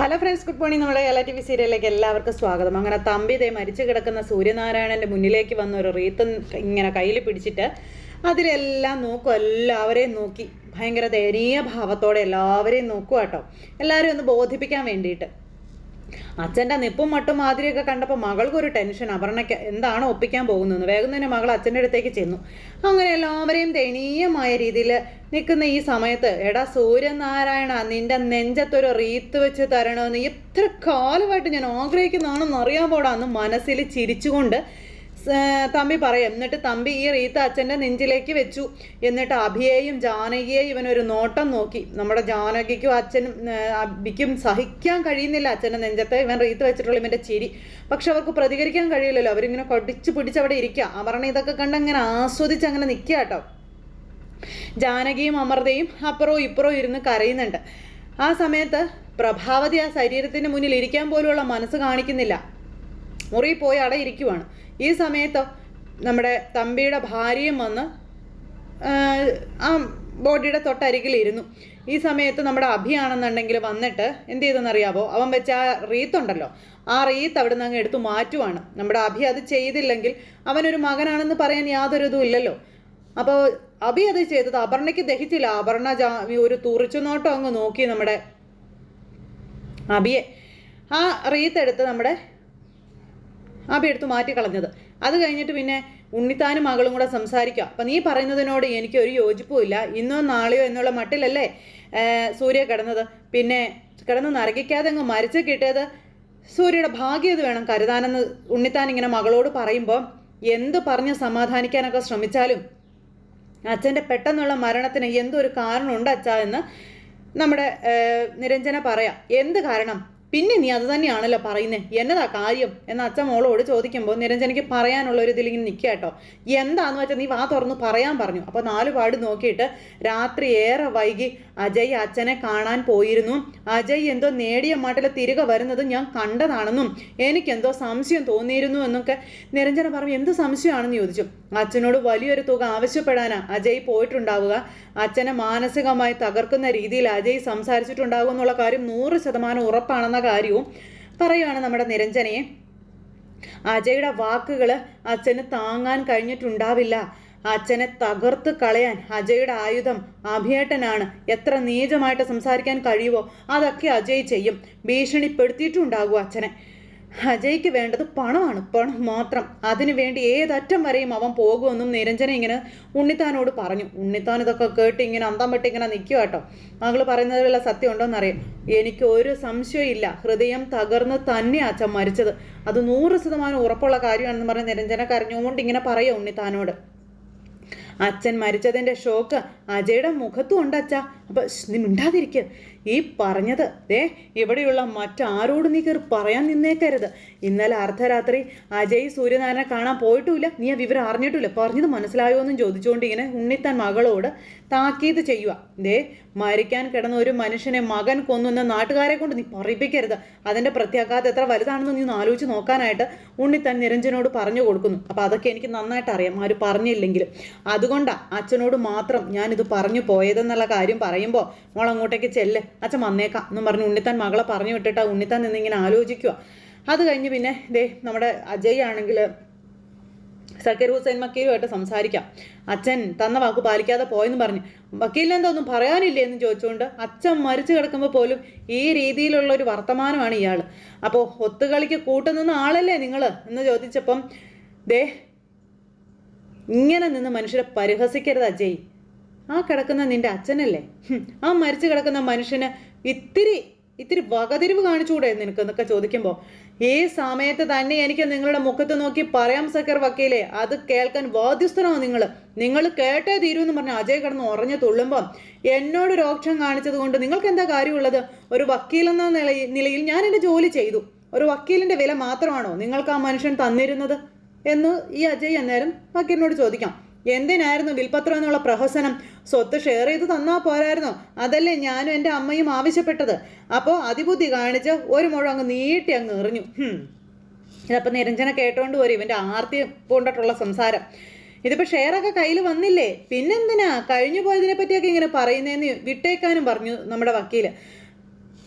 Hello friends, good morning. നമ്മുടെ Kerala TV സീരിയലിലേക്ക് എല്ലാവർക്കും സ്വാഗതം. അങ്ങനെ തമ്പി ദേ മരിച്ചു കിടക്കുന്ന സൂര്യനാരായണൻ്റെ മുന്നിലേക്ക് വന്ന ഒരു റീത്ത് ഇങ്ങനെ കയ്യിൽ പിടിച്ചിട്ട് അതിലെല്ലാം നോക്കും, എല്ലാവരെയും നോക്കി ഭയങ്കര ദയനീയ ഭാവത്തോടെ എല്ലാവരെയും നോക്കുക കേട്ടോ. എല്ലാവരെയും ഒന്ന് ബോധിപ്പിക്കാൻ വേണ്ടിയിട്ട്. അച്ഛൻ്റെ നിപ്പും മട്ടും മാതിരിയൊക്കെ കണ്ടപ്പോൾ മകൾക്കൊരു ടെൻഷൻ. അപർണയ്ക്ക് എന്താണ് ഒപ്പിക്കാൻ പോകുന്നതെന്ന്. വേഗം തന്നെ മകൾ അച്ഛൻ്റെ അടുത്തേക്ക് ചെന്നു. അങ്ങനെ എല്ലാവരെയും ദയനീയമായ രീതിയിൽ നിൽക്കുന്ന ഈ സമയത്ത്, എടാ സൂര്യനാരായണ, നിന്റെ നെഞ്ചത്തൊരു റീത്ത് വെച്ച് തരണമെന്ന് എത്ര കാലമായിട്ട് ഞാൻ ആഗ്രഹിക്കുന്നതാണെന്ന് അറിയാൻ പോടാ എന്ന് മനസ്സിൽ ചിരിച്ചുകൊണ്ട് തമ്പി പറയും. എന്നിട്ട് തമ്പി ഈ റീത്ത് അച്ഛൻ്റെ നെഞ്ചിലേക്ക് വെച്ചു. എന്നിട്ട് അഭിയെയും ജാനകിയെയും ഇവനൊരു നോട്ടം നോക്കി. നമ്മുടെ ജാനകിക്കും അച്ഛനും അഭിക്കും സഹിക്കാൻ കഴിയുന്നില്ല അച്ഛൻ്റെ നെഞ്ചത്തെ ഇവൻ റീത്ത് വെച്ചിട്ടുള്ള ഇവൻ്റെ ചിരി. പക്ഷെ അവർക്ക് പ്രതികരിക്കാൻ കഴിയില്ലല്ലോ. അവരിങ്ങനെ കടിച്ച് പിടിച്ചവിടെ ഇരിക്കുക. അപർണ ഇതൊക്കെ കണ്ട് അങ്ങനെ ആസ്വദിച്ച് അങ്ങനെ നിൽക്കുക കേട്ടോ. ജാനകിയും അമൃതയും അപ്പുറവും ഇപ്പുറവും ഇരുന്ന് കരയുന്നുണ്ട്. ആ സമയത്ത് പ്രഭാവതി ആ ശരീരത്തിന് മുന്നിൽ ഇരിക്കാൻ പോലുള്ള മനസ്സ് കാണിക്കുന്നില്ല. മുറി പോയി അവിടെ ഇരിക്കുവാണ്. ഈ സമയത്ത് നമ്മുടെ തമ്പിയുടെ ഭാര്യയും വന്ന് ആ ബോഡിയുടെ തൊട്ടരികിലിരുന്നു. ഈ സമയത്ത് നമ്മുടെ അഭിയാണെന്നുണ്ടെങ്കിൽ വന്നിട്ട് എന്ത് ചെയ്തെന്നറിയാമോ, അവൻ വെച്ച ആ റീത്തുണ്ടല്ലോ, ആ റീത്ത് അവിടെ നിന്ന് അങ്ങ് എടുത്തു മാറ്റുവാണ്. നമ്മുടെ അഭി അത് ചെയ്തില്ലെങ്കിൽ അവനൊരു മകനാണെന്ന് പറയാൻ യാതൊരു ഇതും ഇല്ലല്ലോ. അപ്പോൾ അഭി അത് ചെയ്തത് അപർണയ്ക്ക് ദഹിച്ചില്ല. അപർണ ഒരു തുറിച്ചുനോട്ടം അങ്ങ് നോക്കി നമ്മുടെ അഭിയെ. ആ റീത്ത് എടുത്ത് നമ്മുടെ അഭി എടുത്ത് മാറ്റിക്കളഞ്ഞത്. അത് കഴിഞ്ഞിട്ട് പിന്നെ ഉണ്ണിത്താനും മകളും കൂടെ സംസാരിക്കുക. അപ്പം നീ പറയുന്നതിനോട് എനിക്കൊരു യോജിപ്പുമില്ല. ഇന്നോ നാളെയോ എന്നുള്ള മട്ടിലല്ലേ സൂര്യ കിടന്നത്. പിന്നെ കിടന്ന് നരകിക്കാതെ അങ്ങ് മരിച്ചു കിട്ടിയത് സൂര്യയുടെ ഭാഗ്യം ഇത് വേണം കരുതാനെന്ന് ഉണ്ണിത്താൻ ഇങ്ങനെ മകളോട് പറയുമ്പോൾ എന്ത് പറഞ്ഞ് സമാധാനിക്കാനൊക്കെ ശ്രമിച്ചാലും അച്ഛൻ്റെ പെട്ടെന്നുള്ള മരണത്തിന് എന്തൊരു കാരണമുണ്ട് അച്ഛാ എന്ന് നമ്മുടെ നിരഞ്ജന പറയാം. എന്ത് കാരണം? പിന്നെ നീ അത് തന്നെയാണല്ലോ പറയുന്നത്, എന്നതാ കാര്യം എന്ന് അച്ഛൻ മോളോട് ചോദിക്കുമ്പോൾ നിരഞ്ജനയ്ക്ക് പറയാനുള്ള ഒരു ഇതിലിങ്ങനെ നിൽക്കുക കേട്ടോ. എന്താന്ന് വെച്ചാൽ നീ വാ തുറന്ന് പറയാൻ പറഞ്ഞു. അപ്പോൾ 4 പാട് നോക്കിയിട്ട് രാത്രി ഏറെ വൈകി അജയ് അച്ഛനെ കാണാൻ പോയിരുന്നു. അജയ് എന്തോ നേടിയ മട്ടിൽ തിരികെ വരുന്നത് ഞാൻ കണ്ടതാണെന്നും എനിക്കെന്തോ സംശയം തോന്നിയിരുന്നു എന്നൊക്കെ നിരഞ്ജന പറഞ്ഞു. എന്ത് സംശയമാണെന്ന് ചോദിച്ചു. അച്ഛനോട് വലിയൊരു തുക ആവശ്യപ്പെടാനാ അജയ് പോയിട്ടുണ്ടാവുക. അച്ഛനെ മാനസികമായി തകർക്കുന്ന രീതിയിൽ അജയ് സംസാരിച്ചിട്ടുണ്ടാകും എന്നുള്ള കാര്യം 100% ഉറപ്പാണെന്ന കാര്യവും പറയുകയാണ് നമ്മുടെ നിരഞ്ജനയെ. അജയുടെ വാക്കുകൾ അച്ഛന് താങ്ങാൻ കഴിഞ്ഞിട്ടുണ്ടാവില്ല. അച്ഛനെ തകർത്ത് കളയാൻ അജയുടെ ആയുധം അഭിയേട്ടനാണ്. എത്ര നീചമായിട്ട് സംസാരിക്കാൻ കഴിയുമോ അതൊക്കെ അജയ് ചെയ്യും. ഭീഷണിപ്പെടുത്തിയിട്ടുണ്ടാകും അച്ഛനെ. അജയ്ക്ക് വേണ്ടത് പണമാണ്, പണം മാത്രം. അതിനു വേണ്ടി ഏതറ്റം വരെയും അവൻ പോകുമെന്നും നിരഞ്ജന ഇങ്ങനെ ഉണ്ണിത്താനോട് പറഞ്ഞു. ഉണ്ണിത്താൻ ഇതൊക്കെ കേട്ട് ഇങ്ങനെ അന്തം വിട്ട് ഇങ്ങനെ നിൽക്കുക കേട്ടോ. മകൾ പറയുന്നതിലുള്ള സത്യം ഉണ്ടോയെന്നറിയാം. എനിക്ക് ഒരു സംശയമില്ല, ഹൃദയം തകർന്ന് തന്നെ അച്ഛൻ മരിച്ചത്. അത് 100% ഉറപ്പുള്ള കാര്യമാണെന്ന് പറഞ്ഞ് നിരഞ്ജന കരഞ്ഞുകൊണ്ട് ഇങ്ങനെ പറയുക ഉണ്ണിത്താനോട്. അച്ഛൻ മരിച്ചതിൻ്റെ ഷോക്ക് അജയുടെ മുഖത്തും ഉണ്ട് അച്ഛാ. അപ്പം നീ മിണ്ടാതിരിക്കുക. ഈ പറഞ്ഞത് ഇവിടെയുള്ള മറ്റാരോട് നീ കയറി പറയാൻ നിന്നേക്കരുത്. ഇന്നലെ അർദ്ധരാത്രി അജയ് സൂര്യനാരായണനെ കാണാൻ പോയിട്ടുമില്ല. നീ ആ വിവരം അറിഞ്ഞിട്ടില്ല. പറഞ്ഞത് മനസ്സിലായോ എന്നും ചോദിച്ചുകൊണ്ട് ഇങ്ങനെ ഉണ്ണിത്താൻ മകളോട് താക്കീത് ചെയ്യുക. മരിക്കാൻ കിടന്ന ഒരു മനുഷ്യനെ മകൻ കൊന്നുന്ന നാട്ടുകാരെ കൊണ്ട് നീ പറയിപ്പിക്കരുത്. അതിൻ്റെ പ്രത്യാഘാതം എത്ര വലുതാണെന്ന് നീ ആലോചിച്ച് നോക്കാനായിട്ട് ഉണ്ണിത്താൻ നിരഞ്ജനോട് പറഞ്ഞു കൊടുക്കുന്നു. അപ്പോൾ അതൊക്കെ എനിക്ക് നന്നായിട്ട് അറിയാം, ആര് പറഞ്ഞില്ലെങ്കിലും. അതുകൊണ്ടാണ് അച്ഛനോട് മാത്രം ഞാനിത് പറഞ്ഞു പോയതെന്നുള്ള കാര്യം പറയുമ്പോൾ മോളങ്ങോട്ടേക്ക് ചെല്ല്, അച്ഛൻ വന്നേക്കാം എന്നും പറഞ്ഞ് ഉണ്ണിത്താൻ മകളെ പറഞ്ഞു വിട്ടിട്ട് ഉണ്ണിത്താൻ നിന്നിങ്ങനെ ആലോചിക്കുക. അത് കഴിഞ്ഞ് പിന്നെ നമ്മുടെ അജയ് ആണെങ്കിൽ സക്കീർ ഹുസൈൻ വക്കീലുമായിട്ട് സംസാരിക്കാം. അച്ഛൻ തന്ന വാക്ക് പാലിക്കാതെ പോയെന്ന് പറഞ്ഞു. വക്കീലിന് എന്താ ഒന്നും പറയാനില്ലേ എന്ന് ചോദിച്ചുകൊണ്ട് അച്ഛൻ മരിച്ചു കിടക്കുമ്പോൾ പോലും ഈ രീതിയിലുള്ള ഒരു വർത്തമാനമാണ് ഇയാൾ. അപ്പോൾ ഒത്തുകളിക്ക് കൂട്ടുനിന്ന ആളല്ലേ നിങ്ങൾ എന്ന് ചോദിച്ചപ്പം ഇങ്ങനെ നിന്ന് മനുഷ്യരെ പരിഹസിക്കരുത് അജയ്. ആ കിടക്കുന്ന നിന്റെ അച്ഛനല്ലേ, ആ മരിച്ചു കിടക്കുന്ന മനുഷ്യന് ഇത്തിരി വകതിരിവ് കാണിച്ചുകൂടെ നിനക്ക് എന്നൊക്കെ ചോദിക്കുമ്പോൾ ഈ സമയത്ത് തന്നെ എനിക്ക് നിങ്ങളുടെ മുഖത്ത് നോക്കി പറയാം സക്കീർ വക്കീലെ, അത് കേൾക്കാൻ ബാധ്യസ്ഥനാണോ നിങ്ങൾ കേട്ടേ തീരൂ എന്ന് പറഞ്ഞ് അജയ് കിടന്ന് ഉറഞ്ഞു തുള്ളുമ്പം എന്നോട് രോക്ഷം കാണിച്ചത് കൊണ്ട് നിങ്ങൾക്ക് എന്താ കാര്യമുള്ളത്? ഒരു വക്കീലെന്ന നിലയിൽ ഞാൻ എൻ്റെ ജോലി ചെയ്തു. ഒരു വക്കീലിൻ്റെ വില മാത്രമാണോ നിങ്ങൾക്ക് ആ മനുഷ്യൻ തന്നിരുന്നത് എന്ന് ഈ അജയ് അന്നേരം വക്കീലിനോട് ചോദിക്കാം. എന്തിനായിരുന്നു വിൽപത്രം എന്നുള്ള പ്രഹസനം? സ്വത്ത് ഷെയർ ചെയ്ത് തന്നാൽ പോരായിരുന്നോ? അതല്ലേ ഞാനും എൻ്റെ അമ്മയും ആവശ്യപ്പെട്ടത്. അപ്പോൾ അതിബുദ്ധി കാണിച്ച് ഒരു മുഴം അങ്ങ് നീട്ടി അങ്ങ് എറിഞ്ഞു. ഇതപ്പം നിരഞ്ജന കേട്ടോണ്ട് പോരും ഇവൻ്റെ ആർത്തി കൊണ്ടിട്ടുള്ള സംസാരം. ഇതിപ്പോൾ ഷെയറൊക്കെ കയ്യിൽ വന്നില്ലേ, പിന്നെന്തിനാ കഴിഞ്ഞു പോയതിനെ പറ്റിയൊക്കെ ഇങ്ങനെ പറയുന്നതെന്ന് വിട്ടേക്കാനും പറഞ്ഞു നമ്മുടെ വക്കീൽ.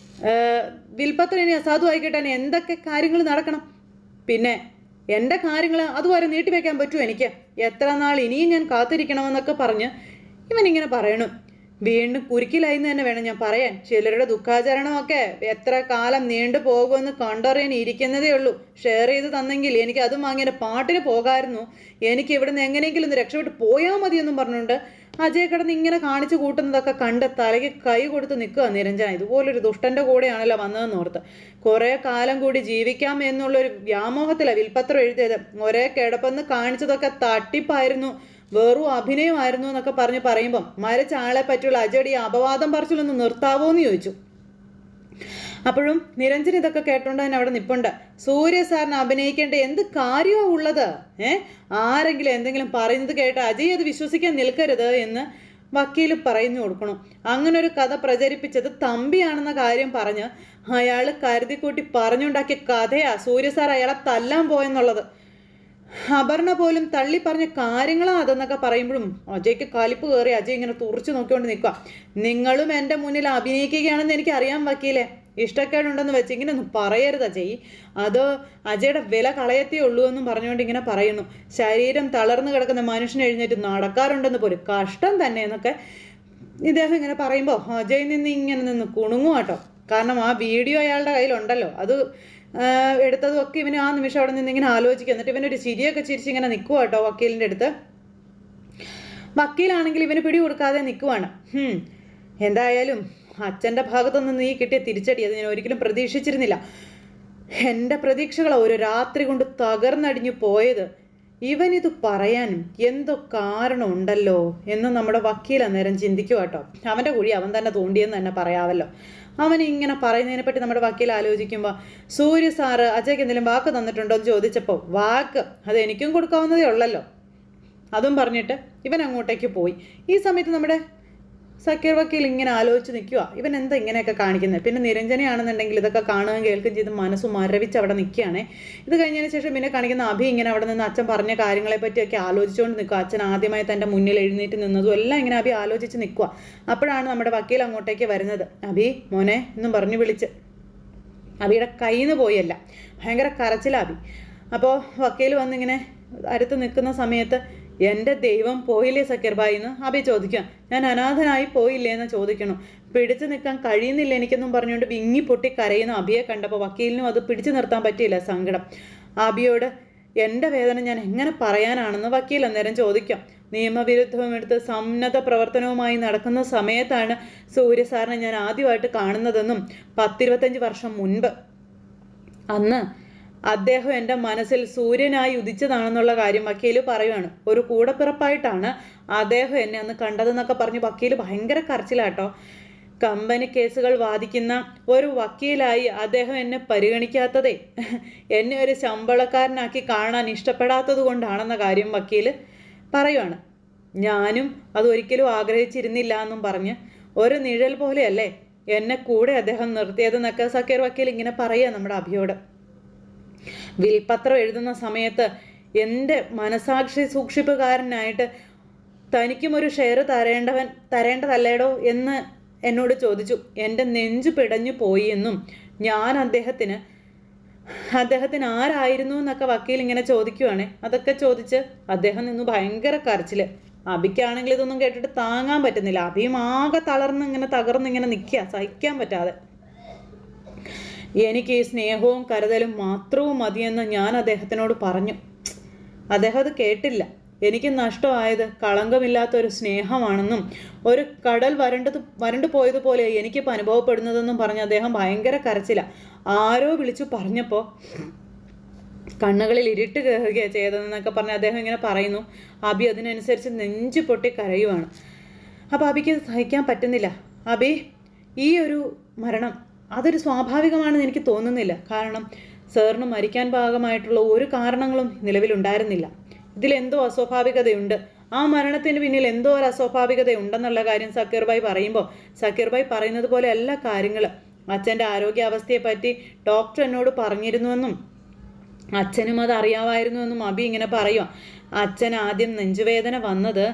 വിൽപ്പത്രം ഇനി അസാധുവായി കിട്ടാൻ എന്തൊക്കെ കാര്യങ്ങൾ നടക്കണം? പിന്നെ എൻ്റെ കാര്യങ്ങൾ അതുവരെ നീട്ടിവെക്കാൻ പറ്റുമോ എനിക്ക്? എത്ര നാൾ ഇനിയും ഞാൻ കാത്തിരിക്കണമെന്നൊക്കെ പറഞ്ഞ് ഇവനിങ്ങനെ പറയണു. വീണ്ടും കുരുക്കിലായിന്ന് തന്നെ വേണം ഞാൻ പറയാൻ. ചിലരുടെ ദുഃഖാചരണമൊക്കെ എത്ര കാലം നീണ്ടു പോകുമെന്ന് കണ്ടറിയാൻ ഇരിക്കുന്നതേ ഉള്ളൂ. ഷെയർ ചെയ്ത് തന്നെങ്കിൽ എനിക്ക് അതും വാങ്ങിയ പാട്ടിന് പോകാമായിരുന്നു. എനിക്ക് ഇവിടുന്ന് എങ്ങനെയെങ്കിലും ഒന്ന് രക്ഷപ്പെട്ട് പോയാൽ മതിയെന്നും പറഞ്ഞുകൊണ്ട് അജയ് കിടന്ന് ഇങ്ങനെ കാണിച്ചു കൂട്ടുന്നതൊക്കെ കണ്ട് തലയ്ക്ക് കൈ കൊടുത്ത് നിൽക്കുക നിരഞ്ജന. ഇതുപോലൊരു ദുഷ്ടൻ്റെ കൂടെയാണല്ലോ വന്നതെന്ന് ഓർത്ത്. കുറേ കാലം കൂടി ജീവിക്കാം എന്നുള്ളൊരു വ്യാമോഹത്തിലാണ് വിൽപ്പത്രം എഴുതിയത്. ഒരേ കിടപ്പെന്ന് കാണിച്ചതൊക്കെ തട്ടിപ്പായിരുന്നു, വെറും അഭിനയമായിരുന്നു എന്നൊക്കെ പറയുമ്പം മരിച്ച ആളെ പറ്റിയുള്ള അജയുടെ അപവാദം പറച്ചിലൊന്ന് നിർത്താവോ എന്ന് ചോദിച്ചു. അപ്പോഴും നിരഞ്ജൻ ഇതൊക്കെ കേട്ടോണ്ട് തന്നെ അവിടെ നിൽപ്പുണ്ട്. സൂര്യ സാറിന് അഭിനയിക്കേണ്ട എന്ത് കാര്യമാണ് ഉള്ളത്? ആരെങ്കിലും എന്തെങ്കിലും പറയുന്നത് കേട്ട് അജയ് അത് വിശ്വസിക്കാൻ നിൽക്കരുത് എന്ന് വക്കീൽ പറഞ്ഞു കൊടുക്കണം. അങ്ങനെ ഒരു കഥ പ്രചരിപ്പിച്ചത് തമ്പിയാണെന്ന കാര്യം പറഞ്ഞ് അയാൾ കരുതിക്കൂട്ടി പറഞ്ഞുണ്ടാക്കിയ കഥയാ സൂര്യ സാർ അയാളെ തല്ലാൻ പോയെന്നുള്ളത്. അപർണ പോലും തള്ളി പറഞ്ഞ കാര്യങ്ങളാ അതെന്നൊക്കെ പറയുമ്പോഴും അജയ്ക്ക് കലിപ്പ് കയറി. അജയ് ഇങ്ങനെ തുറച്ചു നോക്കിക്കൊണ്ട് നിൽക്കുക. നിങ്ങളും എൻ്റെ മുന്നിൽ അഭിനയിക്കുകയാണെന്ന് എനിക്കറിയാം വക്കീലെ. ഇഷ്ടക്കേടുണ്ടെന്ന് വെച്ച് ഇങ്ങനെ ഒന്നും പറയരുത് അജയ്. അത് അജയുടെ വില കളയത്തേ ഉള്ളൂ എന്നും പറഞ്ഞുകൊണ്ട് ഇങ്ങനെ പറയുന്നു. ശരീരം തളർന്നു കിടക്കുന്ന മനുഷ്യൻ എഴുന്നേറ്റ് നടക്കാറുണ്ടെന്ന് പോലും കഷ്ടം തന്നെ എന്നൊക്കെ ഇദ്ദേഹം ഇങ്ങനെ പറയുമ്പോൾ അജയ് ഇങ്ങനെ നിന്ന് കുണുങ്ങും കേട്ടോ. കാരണം ആ വീഡിയോ അയാളുടെ കയ്യിലുണ്ടല്ലോ. അത് എടുത്തതും ഒക്കെ ഇവന് ആ നിമിഷം അവിടെ നിന്ന് ഇങ്ങനെ ആലോചിക്കുക. എന്നിട്ട് ഇവനൊരു ചിരിയൊക്കെ ചിരിച്ചിങ്ങനെ നിൽക്കുക കേട്ടോ വക്കീലിൻ്റെ അടുത്ത്. വക്കീലാണെങ്കിൽ ഇവന് പിടി കൊടുക്കാതെ നിൽക്കുവാണ്. എന്തായാലും അച്ഛൻ്റെ ഭാഗത്തുനിന്ന് നീ കിട്ടിയ തിരിച്ചടി അത് ഞാൻ ഒരിക്കലും പ്രതീക്ഷിച്ചിരുന്നില്ല. എൻ്റെ പ്രതീക്ഷകളാണ് ഒരു രാത്രി കൊണ്ട് തകർന്നടിഞ്ഞു പോയത്. ഇവനിത് പറയാനും എന്തോ കാരണമുണ്ടല്ലോ എന്ന് നമ്മുടെ വക്കീൽ അന്നേരം ചിന്തിക്കുക കേട്ടോ. അവൻ്റെ കുഴി അവൻ തന്നെ തോണ്ടിയെന്ന് തന്നെ പറയാമല്ലോ. അവൻ ഇങ്ങനെ പറയുന്നതിനെപ്പറ്റി നമ്മുടെ വക്കീൽ ആലോചിക്കുമ്പോൾ സൂര്യ സാറ് അജയ്ക്ക് എന്തെങ്കിലും വാക്ക് തന്നിട്ടുണ്ടോ എന്ന് ചോദിച്ചപ്പോൾ വാക്ക് അത് എനിക്കും കൊടുക്കാവുന്നതേ ഉള്ളല്ലോ. അതും പറഞ്ഞിട്ട് ഇവൻ അങ്ങോട്ടേക്ക് പോയി. ഈ സമയത്ത് നമ്മുടെ സക്കീർ വക്കീൽ ഇങ്ങനെ ആലോചിച്ച് നിൽക്കുക, ഇവൻ എന്താ ഇങ്ങനെയൊക്കെ കാണിക്കുന്നത്. പിന്നെ നിരഞ്ജനയാണെന്നുണ്ടെങ്കിൽ ഇതൊക്കെ കാണുകയും കേൾക്കുകയും ചെയ്ത് മനസ്സ് മരവിച്ച് അവിടെ നിൽക്കുകയാണ്. ഇത് കഴിഞ്ഞതിന് ശേഷം പിന്നെ കാണിക്കുന്ന അഭി ഇങ്ങനെ അവിടെ നിന്ന് അച്ഛൻ പറഞ്ഞ കാര്യങ്ങളെ പറ്റിയൊക്കെ ആലോചിച്ചുകൊണ്ട് നിൽക്കുക. അച്ഛൻ ആദ്യമായി തൻ്റെ മുന്നിൽ എഴുന്നേറ്റ് നിന്നതും എല്ലാം ഇങ്ങനെ അഭി ആലോചിച്ച് നിൽക്കുക. അപ്പോഴാണ് നമ്മുടെ വക്കീൽ അങ്ങോട്ടേക്ക് വരുന്നത്. അഭി മോനെ എന്നും പറഞ്ഞു വിളിച്ച്. അഭിയുടെ കയ്യിൽ നിന്ന് പോയല്ല, ഭയങ്കര കരച്ചില അഭി. അപ്പോൾ വക്കീൽ വന്നിങ്ങനെ അടുത്ത് നിൽക്കുന്ന സമയത്ത് എൻ്റെ ദൈവം പോയില്ലേ സക്കീർ ഭായി എന്ന് അഭി ചോദിക്കാം. ഞാൻ അനാഥനായി പോയില്ലേ എന്ന് ചോദിക്കണം. പിടിച്ചു നിൽക്കാൻ കഴിയുന്നില്ല എനിക്കെന്നും പറഞ്ഞുകൊണ്ട് വിങ്ങി പൊട്ടി കരയുന്ന അഭിയെ കണ്ടപ്പോൾ വക്കീലിനും അത് പിടിച്ചു നിർത്താൻ പറ്റിയില്ല, സങ്കടം. അഭിയോട് എൻ്റെ വേദന ഞാൻ എങ്ങനെ പറയാനാണെന്ന് വക്കീൽ അന്നേരം ചോദിക്കാം. നിയമവിരുദ്ധവും എടുത്ത് സന്നദ്ധ പ്രവർത്തനവുമായി നടക്കുന്ന സമയത്താണ് സൂര്യ സാറിനെ ഞാൻ ആദ്യമായിട്ട് കാണുന്നതെന്നും 10-25 വർഷം മുൻപ് അന്ന് അദ്ദേഹം എൻ്റെ മനസ്സിൽ സൂര്യനായി ഉദിച്ചതാണെന്നുള്ള കാര്യം വക്കീൽ പറയുകയാണ്. ഒരു കൂടപ്പിറപ്പായിട്ടാണ് അദ്ദേഹം എന്നെ അന്ന് കണ്ടതെന്നൊക്കെ പറഞ്ഞ് വക്കീൽ ഭയങ്കര കരച്ചിലാട്ടോ. കമ്പനി കേസുകൾ വാദിക്കുന്ന ഒരു വക്കീലായി അദ്ദേഹം എന്നെ പരിഗണിക്കാത്തതേ എന്നെ ഒരു ശമ്പളക്കാരനാക്കി കാണാൻ ഇഷ്ടപ്പെടാത്തത് കൊണ്ടാണെന്ന കാര്യം വക്കീൽ പറയുവാണ്. ഞാനും അതൊരിക്കലും ആഗ്രഹിച്ചിരുന്നില്ല എന്നും പറഞ്ഞ് ഒരു നിഴൽ പോലെയല്ലേ എന്നെ കൂടെ അദ്ദേഹം നിർത്തിയതെന്നൊക്കെ സക്കീർ വക്കീൽ ഇങ്ങനെ പറയുക നമ്മുടെ അഭിയോട്. വിൽപത്രം എഴുതുന്ന സമയത്ത് എൻ്റെ മനസാക്ഷി സൂക്ഷിപ്പുകാരനായിട്ട് തനിക്കും ഒരു ഷെയർ തരേണ്ടതല്ലേടോ എന്ന് എന്നോട് ചോദിച്ചു. എൻ്റെ നെഞ്ചു പിടഞ്ഞു പോയി എന്നും ഞാൻ അദ്ദേഹത്തിന് ആരായിരുന്നു എന്നൊക്കെ വക്കീൽ ഇങ്ങനെ ചോദിക്കുവാണേ. അതൊക്കെ ചോദിച്ച് അദ്ദേഹം നിന്ന് ഭയങ്കര കരച്ചിൽ. അഭിക്കാണെങ്കിൽ ഇതൊന്നും കേട്ടിട്ട് താങ്ങാൻ പറ്റുന്നില്ല. അഭിയും ആകെ തകർന്നിങ്ങനെ നിൽക്കുക, സഹിക്കാൻ പറ്റാതെ. എനിക്ക് ഈ സ്നേഹവും കരുതലും മാത്രവും മതിയെന്ന് ഞാൻ അദ്ദേഹത്തിനോട് പറഞ്ഞു. അദ്ദേഹം അത് കേട്ടില്ല. എനിക്ക് നഷ്ടമായത് കളങ്കമില്ലാത്തൊരു സ്നേഹമാണെന്നും ഒരു കടൽ വരണ്ടു പോയതുപോലെ എനിക്കിപ്പോൾ അനുഭവപ്പെടുന്നതെന്നും പറഞ്ഞ് അദ്ദേഹം ഭയങ്കര കരച്ചില്ല. ആരോ വിളിച്ചു പറഞ്ഞപ്പോൾ കണ്ണുകളിൽ ഇരുട്ട് കയറുകയാണ് ചെയ്തതെന്നൊക്കെ പറഞ്ഞ് അദ്ദേഹം ഇങ്ങനെ പറയുന്നു. അബി അതിനനുസരിച്ച് നെഞ്ചു പൊട്ടി കരയുവാണ്. അപ്പോൾ അബിക്ക് സഹിക്കാൻ പറ്റുന്നില്ല. അബി, ഈ ഒരു മരണം അതൊരു സ്വാഭാവികമാണെന്ന് എനിക്ക് തോന്നുന്നില്ല. കാരണം സാറിന് മരിക്കാൻ പാകമായിട്ടുള്ള ഒരു കാരണങ്ങളും നിലവിലുണ്ടായിരുന്നില്ല. ഇതിലെന്തോ അസ്വാഭാവികതയുണ്ട്. ആ മരണത്തിന് പിന്നിൽ എന്തോ ഒരു അസ്വാഭാവികതയുണ്ടെന്നുള്ള കാര്യം സക്കീർ ഭായ് പറയുമ്പോൾ സക്കീർ ഭായ് പറയുന്നത് പോലെ എല്ലാ കാര്യങ്ങൾ അച്ഛൻ്റെ ആരോഗ്യാവസ്ഥയെപ്പറ്റി ഡോക്ടർ എന്നോട് പറഞ്ഞിരുന്നുവെന്നും അച്ഛനും അത് അറിയാമായിരുന്നുവെന്നും അബി ഇങ്ങനെ പറയുക. അച്ഛൻ ആദ്യം നെഞ്ചുവേദന വന്നത്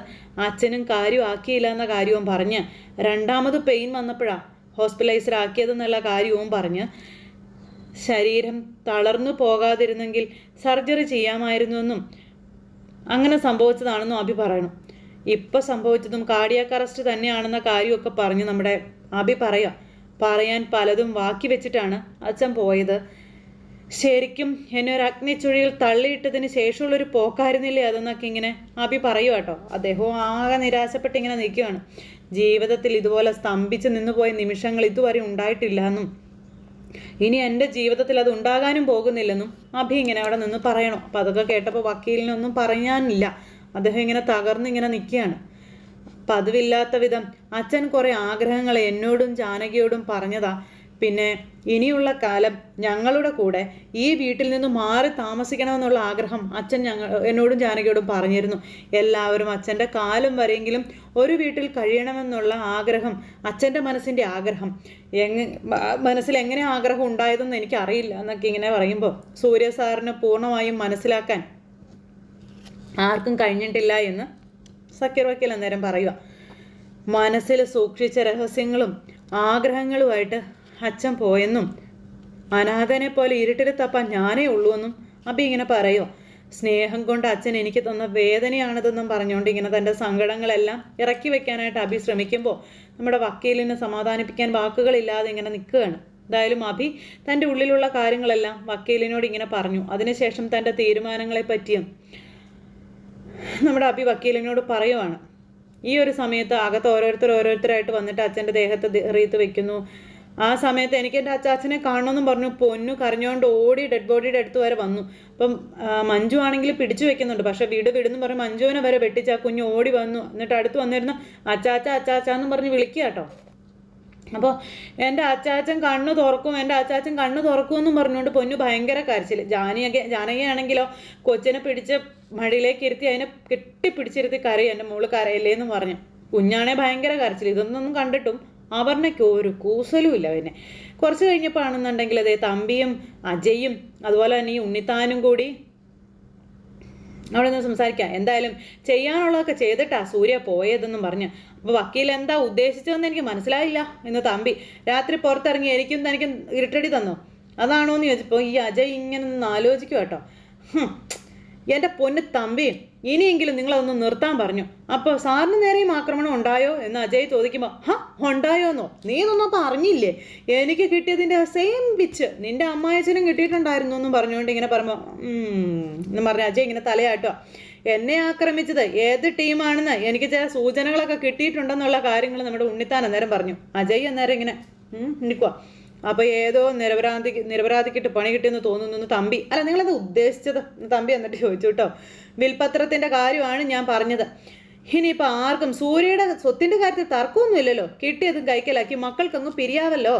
അച്ഛനും കാര്യമാക്കിയില്ല എന്ന കാര്യവും പറഞ്ഞ് രണ്ടാമത് പെയിൻ വന്നപ്പോഴാണ് ഹോസ്പിറ്റലൈസ്ഡ് ആക്കിയതെന്നുള്ള കാര്യവും പറഞ്ഞ് ശരീരം തളർന്നു പോകാതിരുന്നെങ്കിൽ സർജറി ചെയ്യാമായിരുന്നുവെന്നും അങ്ങനെ സംഭവിച്ചതാണെന്നും അഭി പറയണം. ഇപ്പം സംഭവിച്ചതും കാർഡിയാക് അറസ്റ്റ് തന്നെയാണെന്ന കാര്യമൊക്കെ പറഞ്ഞ് നമ്മുടെ അഭി പറയാൻ പലതും ബാക്കി വെച്ചിട്ടാണ് അച്ഛൻ പോയത്. ശരിക്കും എന്നെ ഒരു അഗ്നിച്ചുഴിയിൽ തള്ളിയിട്ടതിന് ശേഷമുള്ളൊരു പോക്കായിരുന്നില്ലേ അതെന്നൊക്കെ ഇങ്ങനെ അഭി പറയൂ കേട്ടോ. അദ്ദേഹവും ആകെ നിരാശപ്പെട്ട് ഇങ്ങനെ നിൽക്കുകയാണ്. ജീവിതത്തിൽ ഇതുപോലെ സ്തംഭിച്ച് നിന്നുപോയ നിമിഷങ്ങൾ ഇതുവരെ ഉണ്ടായിട്ടില്ല എന്നും ഇനി എൻ്റെ ജീവിതത്തിൽ അത് ഉണ്ടാകാനും പോകുന്നില്ലെന്നും അഭി ഇങ്ങനെ അവിടെ നിന്ന് പറയണോ. അപ്പം അതൊക്കെ കേട്ടപ്പോൾ വക്കീലിനൊന്നും പറയാനില്ല. അദ്ദേഹം ഇങ്ങനെ തകർന്നിങ്ങനെ നിൽക്കുകയാണ്. പതിവില്ലാത്ത വിധം അച്ഛൻ കുറേ ആഗ്രഹങ്ങൾ എന്നോടും ജാനകിയോടും പറഞ്ഞതാ. പിന്നെ ഇനിയുള്ള കാലം ഞങ്ങളുടെ കൂടെ ഈ വീട്ടിൽ നിന്ന് മാറി താമസിക്കണമെന്നുള്ള ആഗ്രഹം അച്ഛൻ എന്നോടും ജാനകിയോടും പറഞ്ഞിരുന്നു. എല്ലാവരും അച്ഛൻ്റെ കാലം വരെയെങ്കിലും ഒരു വീട്ടിൽ കഴിയണമെന്നുള്ള ആഗ്രഹം അച്ഛൻ്റെ മനസ്സിൻ്റെ ആഗ്രഹം. മനസ്സിൽ എങ്ങനെ ആഗ്രഹം ഉണ്ടായതെന്ന് എനിക്കറിയില്ല എന്നൊക്കെ ഇങ്ങനെ പറയുമ്പോൾ സൂര്യ സാറിന് പൂർണ്ണമായും മനസ്സിലാക്കാൻ ആർക്കും കഴിഞ്ഞിട്ടില്ല എന്ന് സക്കീർ വക്കീൽ അന്നേരം പറയുക. മനസ്സിൽ സൂക്ഷിച്ച രഹസ്യങ്ങളും ആഗ്രഹങ്ങളുമായിട്ട് അച്ഛൻ പോയെന്നും അനാഥനെ പോലെ ഇരുട്ടിൽ തപ്പാൻ ഞാനേ ഉള്ളൂ എന്നും അഭി ഇങ്ങനെ പറയുമോ. സ്നേഹം കൊണ്ട് അച്ഛൻ എനിക്ക് തന്ന വേദനയാണിതെന്നും പറഞ്ഞുകൊണ്ട് ഇങ്ങനെ തൻ്റെ സങ്കടങ്ങളെല്ലാം ഇറക്കി വെക്കാനായിട്ട് അഭി ശ്രമിക്കുമ്പോൾ നമ്മുടെ വക്കീലിനെ സമാധാനിപ്പിക്കാൻ വാക്കുകളില്ലാതെ ഇങ്ങനെ നിൽക്കുകയാണ്. എന്തായാലും അഭി തൻ്റെ ഉള്ളിലുള്ള കാര്യങ്ങളെല്ലാം വക്കീലിനോട് ഇങ്ങനെ പറഞ്ഞു. അതിനുശേഷം തൻ്റെ തീരുമാനങ്ങളെ പറ്റിയും നമ്മുടെ അഭി വക്കീലിനോട് പറയുവാണ്. ഈ ഒരു സമയത്ത് അകത്ത് ഓരോരുത്തരായിട്ട് വന്നിട്ട് അച്ഛൻ്റെ ദേഹത്ത് റീത്ത് വെക്കുന്നു. ആ സമയത്ത് എനിക്ക് എൻ്റെ അച്ചാച്ചനെ കാണണമെന്നും പറഞ്ഞു പൊന്നു കരഞ്ഞുകൊണ്ട് ഓടി ഡെഡ് ബോഡിയുടെ അടുത്ത് വരെ വന്നു. അപ്പം മഞ്ജു ആണെങ്കിൽ പിടിച്ചു വെക്കുന്നുണ്ട്. പക്ഷേ വീടെന്ന് പറഞ്ഞ് മഞ്ജുവിനെ വരെ വെട്ടിച്ച് ആ കുഞ്ഞ് ഓടി വന്നു. എന്നിട്ട് അടുത്ത് വന്നിരുന്നു അച്ചാച്ചാന്നും പറഞ്ഞ് വിളിക്കുക കേട്ടോ. അപ്പോൾ എൻ്റെ അച്ചാച്ചൻ കണ്ണു തുറക്കും എന്നും പറഞ്ഞുകൊണ്ട് പൊന്നു ഭയങ്കര കരച്ചിൽ. ജാനകിയാണെങ്കിലോ കൊച്ചിനെ പിടിച്ച് മടിയിലേക്ക് ഇരുത്തി അതിനെ കെട്ടിപ്പിടിച്ചിരുത്തി കരയും. എൻ്റെ മോള് കരയില്ലേ എന്ന് പറഞ്ഞു. കുഞ്ഞാണെ ഭയങ്കര കരച്ചിൽ. ഇതൊന്നും കണ്ടിട്ടും അപർണയ്ക്ക് ഒരു കൂസലും ഇല്ല. പിന്നെ കുറച്ച് കഴിഞ്ഞപ്പോൾ ആണെന്നുണ്ടെങ്കിൽ അതേ തമ്പിയും അജയും അതുപോലെ തന്നെ ഈ ഉണ്ണിത്താനും കൂടി അവിടെ നിന്ന് സംസാരിക്കാം. എന്തായാലും ചെയ്യാനുള്ളതൊക്കെ ചെയ്തിട്ടാ സൂര്യ പോയതെന്നും പറഞ്ഞ്. അപ്പോൾ വക്കീൽ എന്താ ഉദ്ദേശിച്ചതെന്ന് എനിക്ക് മനസ്സിലായില്ല എന്ന് തമ്പി. രാത്രി പുറത്തിറങ്ങി എനിക്കും തനിക്കും ഇരുട്ടടി തന്നോ അതാണോ എന്ന് ചോദിച്ചപ്പോൾ ഈ അജയ് ഇങ്ങനെ നിന്ന് ആലോചിക്കും കേട്ടോ. എൻ്റെ പൊന്ന് തമ്പി ഇനിയെങ്കിലും നിങ്ങളതൊന്ന് നിർത്താൻ പറഞ്ഞു. അപ്പോൾ സാറിന് നേരെയും ആക്രമണം ഉണ്ടായോ എന്ന് അജയ് ചോദിക്കുമ്പോൾ ഉണ്ടായോന്നോ നീ ഇതൊന്നും അപ്പം അറിഞ്ഞില്ലേ? എനിക്ക് കിട്ടിയതിൻ്റെ സെയിം പിച്ച് നിൻ്റെ അമ്മായച്ചനും കിട്ടിയിട്ടുണ്ടായിരുന്നു എന്നും പറഞ്ഞുകൊണ്ട് ഇങ്ങനെ പറയുമ്പോൾ എന്ന് പറഞ്ഞ അജയ് ഇങ്ങനെ തലയാട്ടോ. എന്നെ ആക്രമിച്ചത് ഏത് ടീമാണെന്ന് എനിക്ക് ചില സൂചനകളൊക്കെ കിട്ടിയിട്ടുണ്ടെന്നുള്ള കാര്യങ്ങൾ നമ്മുടെ ഉണ്ണിത്താൻ അന്നേരം പറഞ്ഞു. അജയ് അന്നേരം ഇങ്ങനെ നിൽക്കുക. അപ്പോൾ ഏതോ നിരപരാധിക്കിട്ട് പണി കിട്ടിയെന്ന് തോന്നുന്നു തമ്പി. അല്ല നിങ്ങളത് ഉദ്ദേശിച്ചത് തമ്പി എന്നിട്ട് ചോദിച്ചു കേട്ടോ. വിൽപത്രത്തിൻ്റെ കാര്യമാണ് ഞാൻ പറഞ്ഞത്. ഇനിയിപ്പോൾ ആർക്കും സൂര്യയുടെ സ്വത്തിൻ്റെ കാര്യത്തിൽ തർക്കമൊന്നുമില്ലല്ലോ. കിട്ടിയതും കൈക്കലാക്കി മക്കൾക്കങ്ങ് പിരിയാവല്ലോ.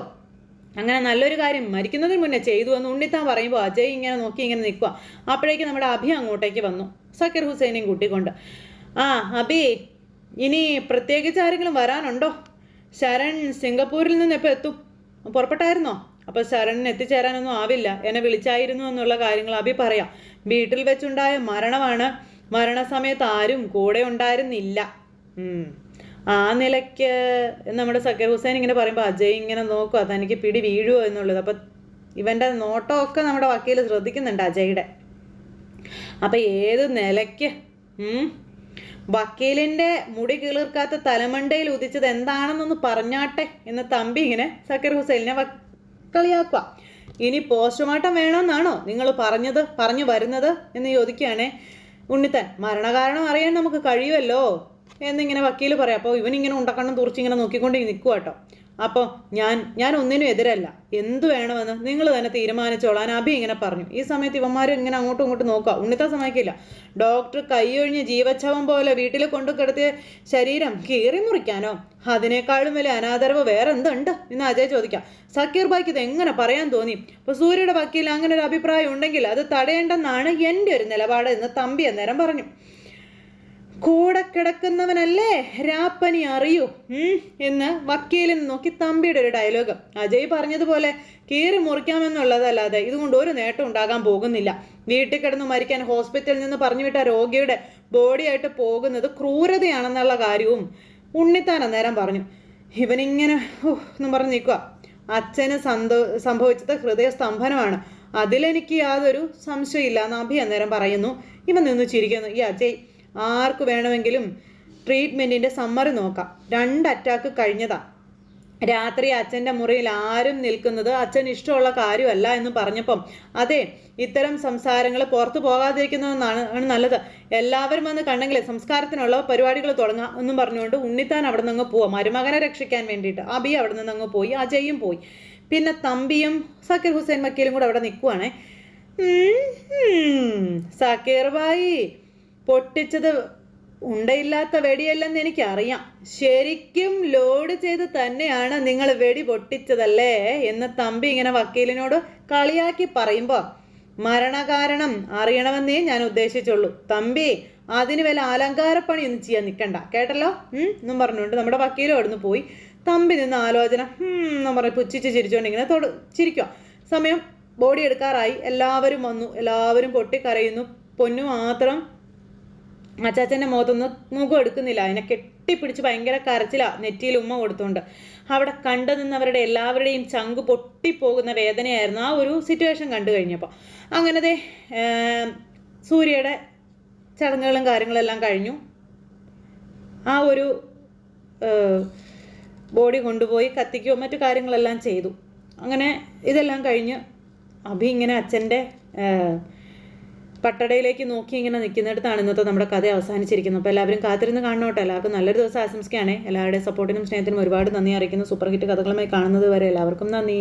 അങ്ങനെ നല്ലൊരു കാര്യം മരിക്കുന്നതിന് മുന്നേ ചെയ്തു എന്ന് ഉണ്ണിത്താൻ പറയുമ്പോൾ അജയ് ഇങ്ങനെ നോക്കി ഇങ്ങനെ നിൽക്കുക. അപ്പോഴേക്കും നമ്മുടെ അഭി അങ്ങോട്ടേക്ക് വന്നു സക്കീർ ഹുസൈനെയും കൂട്ടിക്കൊണ്ട്. അഭി ഇനി പ്രത്യേകിച്ച് ആരെങ്കിലും വരാനുണ്ടോ? ശരൺ സിംഗപ്പൂരിൽ നിന്ന് എപ്പോൾ എത്തും? പുറപ്പെട്ടായിരുന്നോ? അപ്പോൾ ശരണിന് എത്തിച്ചേരാനൊന്നും ആവില്ല. എന്നെ വിളിച്ചായിരുന്നു എന്നുള്ള കാര്യങ്ങൾ അഭി പറയാം. വീട്ടിൽ വെച്ചുണ്ടായ മരണമാണ്. മരണസമയത്ത് ആരും കൂടെ ഉണ്ടായിരുന്നില്ല. ആ നിലയ്ക്ക് നമ്മുടെ സക്കീർ ഹുസൈൻ ഇങ്ങനെ പറയുമ്പോൾ അജയ് ഇങ്ങനെ നോക്കുക തനിക്ക് പിടി വീഴുമോ എന്നുള്ളത്. അപ്പം ഇവൻ്റെ നോട്ടമൊക്കെ നമ്മുടെ വക്കീൽ ശ്രദ്ധിക്കുന്നുണ്ട് അജയുടെ. അപ്പം ഏത് നിലയ്ക്ക് വക്കീലിൻ്റെ മുടി കിളിർക്കാത്ത തലമണ്ടയിൽ ഉദിച്ചത് എന്താണെന്നൊന്ന് പറഞ്ഞാട്ടെ എന്ന് തമ്പി ഇങ്ങനെ സക്കീർ ഹുസൈനെ കളിയാക്കുക. ഇനി പോസ്റ്റ്മോർട്ടം വേണമെന്നാണോ നിങ്ങൾ പറഞ്ഞു വരുന്നത് എന്ന് ചോദിക്കുകയാണേ ഉണ്ണിത്താൻ. മരണകാരണം അറിയാൻ നമുക്ക് കഴിയുമല്ലോ എന്നിങ്ങനെ വക്കീൽ പറയാം. അപ്പോൾ ഇവനിങ്ങനെ ഉണ്ടക്കണ്ണം തുറച്ചിങ്ങനെ നോക്കിക്കൊണ്ട് നിൽക്കുക കേട്ടോ. അപ്പോൾ ഞാൻ ഒന്നിനും എതിരല്ല. എന്തു വേണമെന്ന് നിങ്ങൾ തന്നെ തീരുമാനിച്ചോളാൻ അഭി ഇങ്ങനെ പറഞ്ഞു. ഈ സമയത്ത് ഇവന്മാർ ഇങ്ങനെ അങ്ങോട്ടും ഇങ്ങോട്ടും നോക്കുക. ഉണ്ണിത്താൻ സമ്മതിക്കില്ല. ഡോക്ടർ കൈയൊഴിഞ്ഞ് ജീവച്ഛവം പോലെ വീട്ടിൽ കൊണ്ടു കിടത്തിയ ശരീരം കീറി മുറിക്കാനോ അതിനേക്കാളും വലിയ അനാദരവ് വേറെ എന്തുണ്ട് എന്ന് അജയ് ചോദിക്കാം. സക്കീർ ബായ്ക്ക് ഇത് എങ്ങനെ പറയാൻ തോന്നി? അപ്പോൾ സൂര്യയുടെ വക്കീൽ അങ്ങനെ ഒരു അഭിപ്രായം ഉണ്ടെങ്കിൽ അത് തടയേണ്ടെന്നാണ് എൻ്റെ ഒരു നിലപാട് എന്ന് തമ്പി അന്നേരം പറഞ്ഞു. കൂടെ കിടക്കുന്നവനല്ലേ രാപ്പനി അറിയൂ എന്ന് വക്കീലിന് നോക്കി തമ്പിയുടെ ഒരു ഡയലോഗ്. അജയ് പറഞ്ഞതുപോലെ കീറി മുറിക്കാമെന്നുള്ളതല്ലാതെ ഇതുകൊണ്ട് ഒരു നേട്ടം ഉണ്ടാകാൻ പോകുന്നില്ല. വീട്ടിൽ കിടന്ന് മരിക്കാൻ ഹോസ്പിറ്റലിൽ നിന്ന് പറഞ്ഞുവിട്ട രോഗിയുടെ ബോഡിയായിട്ട് പോകുന്നത് ക്രൂരതയാണെന്നുള്ള കാര്യവും ഉണ്ണിത്താൻ അന്നേരം പറഞ്ഞു. ഇവനിങ്ങനെ എന്നും പറഞ്ഞ് നിൽക്കുക. അച്ഛന് സംഭവിച്ചത് ഹൃദയസ്തംഭനമാണ്, അതിലെനിക്ക് യാതൊരു സംശയമില്ല എന്ന് അഭി അന്നേരം പറയുന്നു. ഇവൻ നിന്ന് ചിരിക്കുന്നു. ഈ അജയ്, ആർക്ക് വേണമെങ്കിലും ട്രീറ്റ്മെൻറ്റിൻ്റെ സമ്മറി നോക്കാം. 2 അറ്റാക്ക് കഴിഞ്ഞതാ. രാത്രി അച്ഛൻ്റെ മുറിയിൽ ആരും നിൽക്കുന്നത് അച്ഛന് ഇഷ്ടമുള്ള കാര്യമല്ല എന്ന് പറഞ്ഞപ്പം, അതെ, ഇത്തരം സംസാരങ്ങൾ പുറത്തു പോകാതിരിക്കുന്നതെന്നാണ് നല്ലത്. എല്ലാവരും വന്ന് കണ്ടെങ്കിൽ സംസ്കാരത്തിനുള്ള പരിപാടികൾ തുടങ്ങാം എന്നും പറഞ്ഞുകൊണ്ട് ഉണ്ണിത്താൻ അവിടെ നിന്ന് പോവാം, മരുമകനെ രക്ഷിക്കാൻ വേണ്ടിയിട്ട്. അബി അവിടെ നിന്ന് അങ്ങ് പോയി, അജയും പോയി. പിന്നെ തമ്പിയും സക്കീർ ഹുസൈൻ വക്കീലും കൂടെ അവിടെ നിൽക്കുവാണേ. സക്കീർ ഭായി, പൊട്ടിച്ചത് ഉണ്ടയില്ലാത്ത വെടിയല്ലെന്ന് എനിക്കറിയാം. ശരിക്കും ലോഡ് ചെയ്ത് തന്നെയാണ് നിങ്ങൾ വെടി പൊട്ടിച്ചതല്ലേ എന്ന് തമ്പി ഇങ്ങനെ വക്കീലിനോട് കളിയാക്കി പറയുമ്പോൾ, മരണകാരണം അറിയണമെന്നേ ഞാൻ ഉദ്ദേശിച്ചുള്ളൂ. തമ്പി, അതിന് വല്ല അലങ്കാരപ്പണിയൊന്നും ചെയ്യാൻ നിൽക്കണ്ട, കേട്ടല്ലോ എന്നും പറഞ്ഞുകൊണ്ട് നമ്മുടെ വക്കീലും അവിടുന്ന് പോയി. തമ്പി നിന്ന് ആലോചന എന്നും പറഞ്ഞ് പുച്ഛിച്ച് ചിരിച്ചുകൊണ്ട് ഇങ്ങനെ ചിരിക്കുക. സമയം ബോഡി എടുക്കാറായി. എല്ലാവരും വന്നു, എല്ലാവരും പൊട്ടിക്കരയുന്നു. പൊന്നു മാത്രം അച്ചാച്ചൻ്റെ മുഖത്തൊന്നും മുഖം എടുക്കുന്നില്ല. അതിനെ കെട്ടിപ്പിടിച്ച് ഭയങ്കര കരച്ചിലാണ്, നെറ്റിയിൽ ഉമ്മ കൊടുത്തുകൊണ്ട്. അവിടെ കണ്ടു നിന്നവരുടെ എല്ലാവരുടെയും ചങ്ക് പൊട്ടിപ്പോകുന്ന വേദനയായിരുന്നു ആ ഒരു സിറ്റുവേഷൻ കണ്ടു കഴിഞ്ഞപ്പോൾ. അങ്ങനത്തെ സൂര്യയുടെ ചടങ്ങുകളും കാര്യങ്ങളെല്ലാം കഴിഞ്ഞു. ആ ഒരു ബോഡി കൊണ്ടുപോയി കത്തിക്കുകയോ മറ്റു കാര്യങ്ങളെല്ലാം ചെയ്തു. അങ്ങനെ ഇതെല്ലാം കഴിഞ്ഞ് അഭി ഇങ്ങനെ അച്ഛൻ്റെ പട്ടടയിലേക്ക് നോക്കി ഇങ്ങനെ നിൽക്കുന്നിടത്താണ് ഇന്നത്തെ നമ്മുടെ കഥ അവസാനിച്ചിരിക്കുന്നത്. അപ്പോൾ എല്ലാവരും കാത്തിരുന്ന് കാണണോട്ടെ. എല്ലാവർക്കും നല്ലൊരു ദിവസം ആശംസിക്കുകയാണേ. എല്ലാവരുടെയും സപ്പോർട്ടിനും സ്നേഹത്തിനും ഒരുപാട് നന്ദി അറിയിക്കുന്നു. സൂപ്പർ ഹിറ്റ് കഥകളുമായി കാണുന്നത് വരെ എല്ലാവർക്കും നന്ദി.